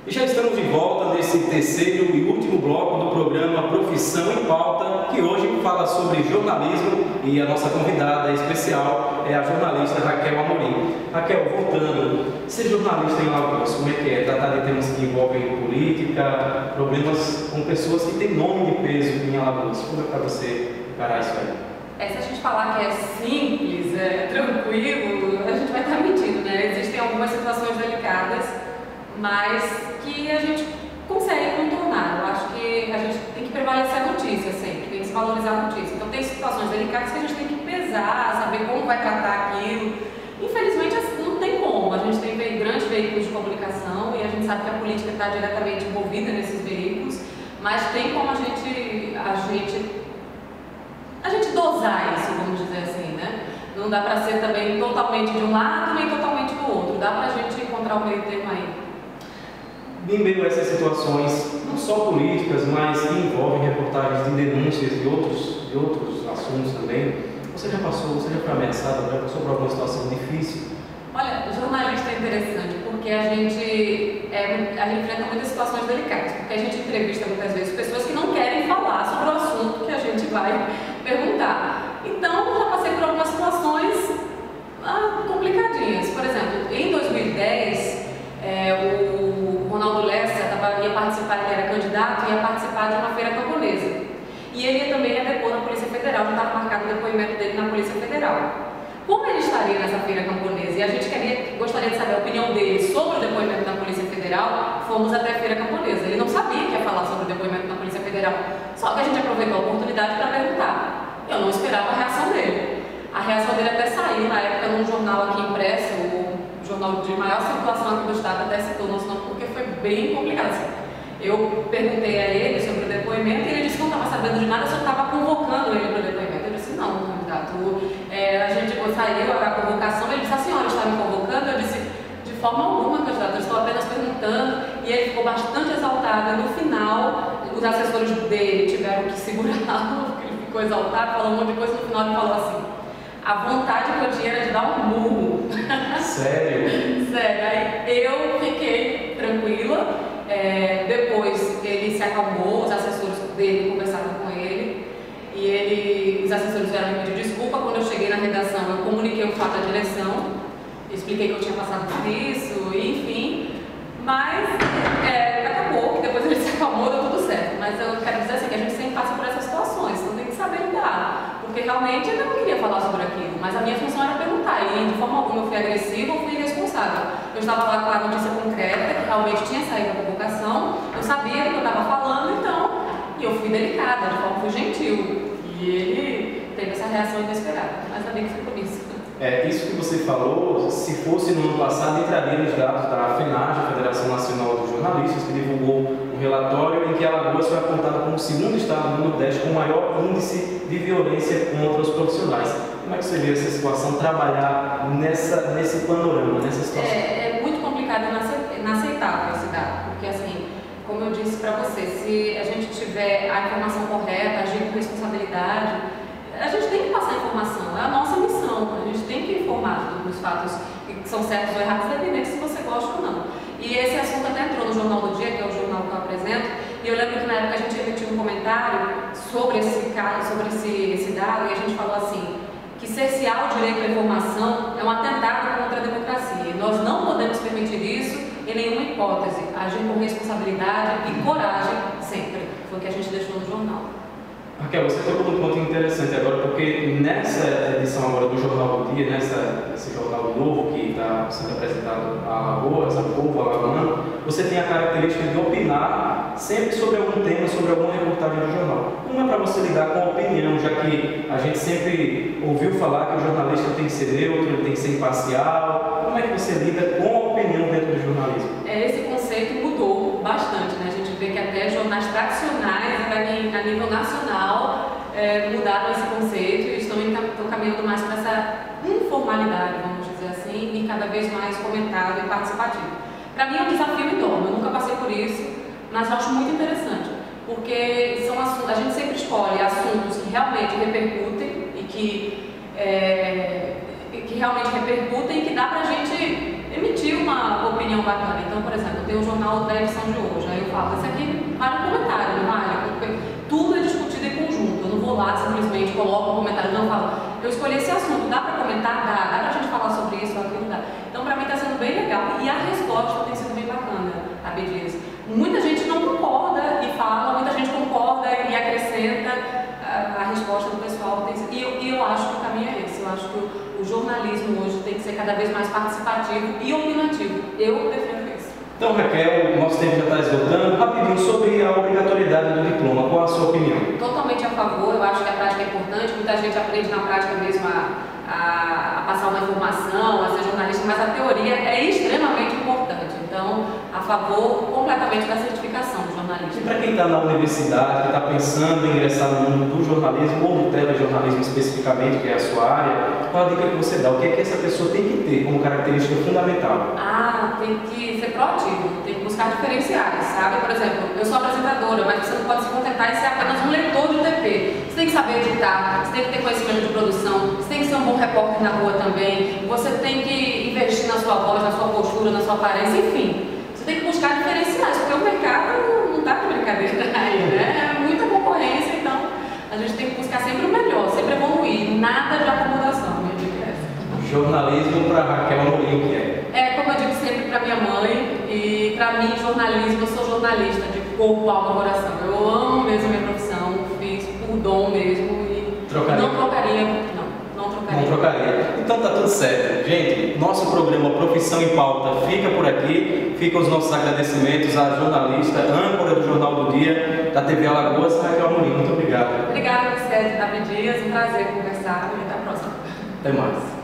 E já estamos de volta nesse terceiro e último bloco do programa Profissão em Pauta, que hoje fala sobre jornalismo e a nossa convidada especial é a jornalista Raquel Amorim. Raquel, voltando, ser jornalista em Alagoas, como é que é? Tratar de temas que envolvem política, problemas com pessoas que têm nome de peso em Alagoas. Como é para você encarar isso aí? Se a gente falar que é simples, tranquilo, a gente vai estar mentindo, né? Existem algumas situações delicadas, mas que a gente consegue contornar. Eu acho que a gente tem que prevalecer a notícia sempre, tem que se valorizar a notícia. Então tem situações delicadas que a gente tem que pesar, saber como vai tratar aquilo. Infelizmente não tem como, a gente tem grandes veículos de comunicação e a gente sabe que a política está diretamente envolvida nesses veículos, mas tem como a gente dosar isso, vamos dizer assim, né? Não dá para ser também totalmente de um lado nem totalmente do outro, dá para a gente encontrar o meio termo aí. Em meio a essas situações, não só políticas, mas que envolvem reportagens de denúncias de outros assuntos também, você já foi ameaçada, já passou por alguma situação difícil? Olha, jornalista é interessante, porque a gente enfrenta muitas situações delicadas, porque a gente entrevista muitas vezes pessoas que não querem falar sobre o assunto que a gente vai perguntar. Então, já passei por algumas situações complicadinhas. Por exemplo, em 2010, o Ronaldo Lessa ia participar, ele era candidato, ia participar de uma feira camponesa. E ele também ia depor na Polícia Federal, já estava marcado o depoimento dele na Polícia Federal. Como ele estaria nessa feira camponesa e a gente gostaria de saber a opinião dele sobre o depoimento da Polícia Federal, fomos até a feira camponesa. Ele não sabia que ia falar sobre o depoimento da Polícia Federal, só que a gente aproveitou a oportunidade para perguntar. Eu não esperava a reação dele. A reação dele até saiu na época num jornal aqui impresso, o jornal de maior circulação aqui do estado, até citou o nosso nome, porque foi bem complicado. Eu perguntei a ele sobre o depoimento e ele disse que não estava sabendo de nada, só estava convocando ele para o depoimento. Eu disse, não, candidato, a gente saiu a convocação, ele disse, a senhora está me convocando? Eu disse, de forma alguma, candidato, eu estou apenas perguntando. E ele ficou bastante exaltado. No final, os assessores dele tiveram que segurá-lo, porque ele ficou exaltado, falou um monte de coisa, no final ele falou assim, a vontade que eu tinha era de dar um murro. Sério? Sério, aí eu fiquei tranquila. Depois ele se acalmou, os assessores dele conversaram com ele e os assessores vieram me pedir desculpa. Quando eu cheguei na redação, eu comuniquei o fato à direção, expliquei que eu tinha passado por isso, enfim, mas acabou, que depois ele se acalmou, deu tudo certo. Mas eu quero dizer assim, que a gente sempre passa por essas situações, então tem que saber lidar, porque realmente eu não queria falar sobre aquilo, mas a minha função era perguntar, e de forma alguma eu fui agressiva ou fui irresponsável. Eu estava lá com a notícia concreta, que realmente tinha saído a convocação, eu sabia do que eu estava falando, então, e eu fui delicada, de forma fui gentil, e ele teve essa reação inesperada, mas ainda bem que ficou isso. Isso que você falou, se fosse no ano passado, entraria nos dados da FENAGE, a Federação Nacional dos Jornalistas, que divulgou um relatório em que Alagoas foi apontada como o segundo estado do Nordeste com maior índice de violência contra os profissionais. Como é que você vê essa situação, trabalhar nesse panorama, nessa situação? É muito complicado e inaceitável esse dado, porque assim, como eu disse para você, se a gente tiver a informação correta, agir com responsabilidade, a gente tem que passar a informação, é a nossa missão, a gente tem que informar dos fatos que são certos ou errados, independente se você gosta ou não. E esse assunto até entrou no Jornal do Dia, que é o jornal que eu apresento, e eu lembro que na época a gente emitiu um comentário sobre esse caso, sobre esse dado, e a gente falou assim, que cercear o direito à informação é um atentado contra a democracia, e nós não podemos permitir isso em nenhuma hipótese, agir com responsabilidade e coragem sempre, foi o que a gente deixou no jornal. Raquel, você tocou num ponto interessante agora, porque nessa edição agora do Jornal do Dia, nesse jornal novo que está sendo apresentado a Alagoas, ao povo alagoano, você tem a característica de opinar sempre sobre algum tema, sobre alguma reportagem do jornal. Como é para você lidar com a opinião, já que a gente sempre ouviu falar que o jornalista tem que ser neutro, ele tem que ser imparcial? Como é que você lida com a opinião dentro do jornalismo? Esse conceito mudou bastante, né? A gente vê que até jornais tradicionais, a nível nacional, mudaram esse conceito e estão caminhando mais para essa informalidade, vamos dizer assim, e cada vez mais comentado e participativo. Para mim é um desafio enorme, eu nunca passei por isso, mas eu acho muito interessante, porque são assuntos, a gente sempre escolhe assuntos que realmente repercutem e que realmente repercutem e que dá para a gente emitir uma opinião bacana. Então, por exemplo, eu tenho um jornal da edição de hoje, aí eu falo, esse aqui vale um comentário, não vale? Porque tudo é discutido em conjunto, eu não vou lá simplesmente coloco um comentário, não, eu falo, eu escolhi esse assunto, dá para comentar? Dá pra gente falar sobre isso ou aquilo? Dá. Então, para mim está sendo bem legal e a resposta tem sido bem bacana, Abdias. Muita gente não concorda e fala, muita gente concorda e acrescenta a resposta do pessoal. E eu acho que o caminho é esse. Eu acho que o jornalismo hoje tem que ser cada vez mais participativo e opinativo. Eu defendo isso. Então, Raquel, o nosso tempo já está esgotando. Rapidinho, sobre a obrigatoriedade do diploma, qual a sua opinião? Totalmente a favor, eu acho que a prática é importante. Muita gente aprende na prática mesmo a passar uma informação, a ser jornalista, mas a teoria é extremamente importante. Então, a favor completamente da certificação do jornalista. E para quem está na universidade, que está pensando em ingressar no mundo do jornalismo ou do telejornalismo especificamente, que é a sua área, qual a dica que você dá? O que é que essa pessoa tem que ter como característica fundamental? Tem que ser proativo, tem que buscar diferenciais, sabe? Por exemplo, eu sou apresentadora, mas você não pode se contentar em ser apenas um leitor de TP. Você tem que saber editar, você tem que ter conhecimento de produção, você tem que ser um bom repórter na rua também, você tem que investir na sua voz, na sua postura, na sua aparência, enfim. Você tem que buscar diferenciais, porque o mercado não está de brincadeira aí, né? É muita concorrência, então a gente tem que buscar sempre o melhor, sempre evoluir, nada de acomodação, minha dica é essa. Jornalismo para Raquel Amorim, o que é? Como eu digo sempre para minha mãe, e para mim, jornalismo, eu sou jornalista de corpo, alma, coração. Eu amo mesmo a minha profissão, fiz por dom mesmo e Trocaria? Não trocaria. Não trocaria. Então tá tudo certo. Gente, nosso programa Profissão em Pauta fica por aqui. Ficam os nossos agradecimentos à jornalista, âncora do Jornal do Dia, da TV Alagoas, Raquel Amorim. Muito obrigado. Obrigada, Vicente Abdias. Um prazer conversar e até a próxima. Até mais.